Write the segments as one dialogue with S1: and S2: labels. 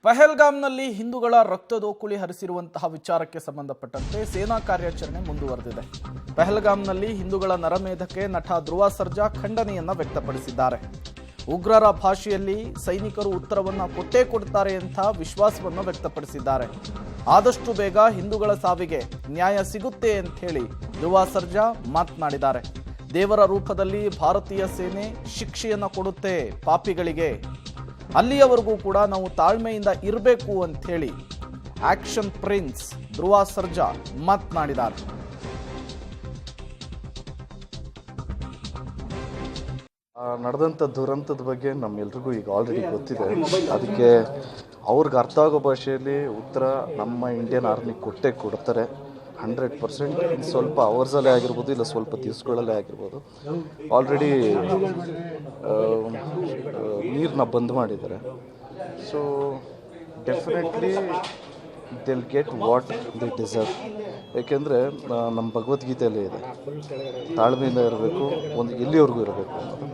S1: ಪಹಲ್ಗಾಮ್ನಲ್ಲಿ ಹಿಂದೂಗಳ ರಕ್ತದೋಕುಳಿ ಹರಿಸಿರುವಂತಹ ವಿಚಾರಕ್ಕೆ ಸಂಬಂಧಪಟ್ಟಂತೆ ಸೇನಾ ಕಾರ್ಯಾಚರಣೆ ಮುಂದುವರೆದಿದೆ. ಪಹಲ್ಗಾಮ್ನಲ್ಲಿ ಹಿಂದೂಗಳ ನರಮೇಧಕ್ಕೆ ನಟ ಧ್ರುವ ಸರ್ಜಾ ಖಂಡನೆಯನ್ನ ವ್ಯಕ್ತಪಡಿಸಿದ್ದಾರೆ. ಉಗ್ರರ ಭಾಷೆಯಲ್ಲಿ ಸೈನಿಕರು ಉತ್ತರವನ್ನ ಕೊಟ್ಟೇ ಕೊಡ್ತಾರೆ ಅಂತ ವಿಶ್ವಾಸವನ್ನು ವ್ಯಕ್ತಪಡಿಸಿದ್ದಾರೆ. ಆದಷ್ಟು ಬೇಗ ಹಿಂದೂಗಳ ಸಾವಿಗೆ ನ್ಯಾಯ ಸಿಗುತ್ತೆ ಅಂತ ಹೇಳಿ ಧ್ರುವ ಸರ್ಜಾ ಮಾತನಾಡಿದ್ದಾರೆ. ದೇವರ ರೂಪದಲ್ಲಿ ಭಾರತೀಯ ಸೇನೆ ಶಿಕ್ಷೆಯನ್ನ ಕೊಡುತ್ತೆ ಪಾಪಿಗಳಿಗೆ, ಅಲ್ಲಿಯವರೆಗೂ ಕೂಡ ನಾವು ತಾಳ್ಮೆಯಿಂದ ಇರಬೇಕು ಅಂತ ಹೇಳಿ ಆಕ್ಷನ್ ಪ್ರಿನ್ಸ್ ಧ್ರುವ ಸರ್ಜಾ ಮಾತನಾಡಿದ್ದಾರೆ.
S2: ನಡೆದಂಥ ದುರಂತದ ಬಗ್ಗೆ ನಮ್ಮೆಲ್ರಿಗೂ ಈಗ ಆಲ್ರೆಡಿ ಗೊತ್ತಿದೆ. ಅದಕ್ಕೆ ಅವ್ರಿಗೆ ಅರ್ಥ ಆಗೋ ಭಾಷೆಯಲ್ಲಿ ಉತ್ತರ ನಮ್ಮ ಇಂಡಿಯನ್ ಆರ್ಮಿ ಕೊಟ್ಟೇ ಕೊಡ್ತಾರೆ 100%. ಸ್ವಲ್ಪ ಅವರ್ಸಲ್ಲೇ ಆಗಿರ್ಬೋದು, ಇಲ್ಲ ಸ್ವಲ್ಪ ದಿವಸಗಳಲ್ಲೇ ಆಗಿರ್ಬೋದು. ಆಲ್ರೆಡಿ ನೀರನ್ನ ಬಂದ್ ಮಾಡಿದ್ದಾರೆ. So definitely they'll get what they deserve. ಏಕೆಂದರೆ ನಮ್ಮ ಭಗವದ್ಗೀತೆಯಲ್ಲೇ ಇದೆ, ತಾಳ್ಮೆಯಿಂದ ಇರಬೇಕು, ಒಂದು ಎಲ್ಲಿವರೆಗೂ ಇರಬೇಕು ಅನ್ನೋದು.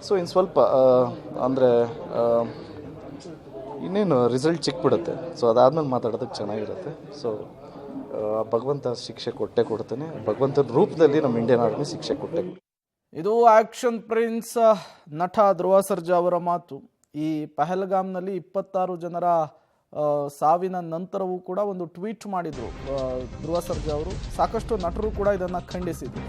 S2: ಸೊ ಇನ್ನು ಸ್ವಲ್ಪ ಅಂದರೆ ಇನ್ನೇನು ರಿಸಲ್ಟ್ ಸಿಕ್ಬಿಡುತ್ತೆ. ಸೊ ಅದಾದ್ಮೇಲೆ ಮಾತಾಡೋದಕ್ಕೆ ಚೆನ್ನಾಗಿರುತ್ತೆ. ಸೊ ಭಗವಂತ ಶಿಕ್ಷೆ ಕೊಟ್ಟೆ ಕೊಡ್ತಾನೆ, ಭಗವಂತನ ರೂಪದಲ್ಲಿ ನಮ್ಮ ಇಂಡಿಯನ್ ಆರ್ಮಿ ಶಿಕ್ಷೆ ಕೊಟ್ಟೆ.
S1: ಇದು ಆಕ್ಷನ್ ಪ್ರಿನ್ಸ್ ನಟ ಧ್ರುವ ಸರ್ಜಾ ಅವರ ಮಾತು. ಈ ಪಹಲ್ಗಾಮ್ನಲ್ಲಿ 26 ಜನರ ಸಾವಿನ ನಂತರವೂ ಕೂಡ ಒಂದು ಟ್ವೀಟ್ ಮಾಡಿದ್ರು ಧ್ರುವ ಸರ್ಜಾ ಅವರು. ಸಾಕಷ್ಟು ನಟರು ಕೂಡ ಇದನ್ನು ಖಂಡಿಸಿದ್ರು.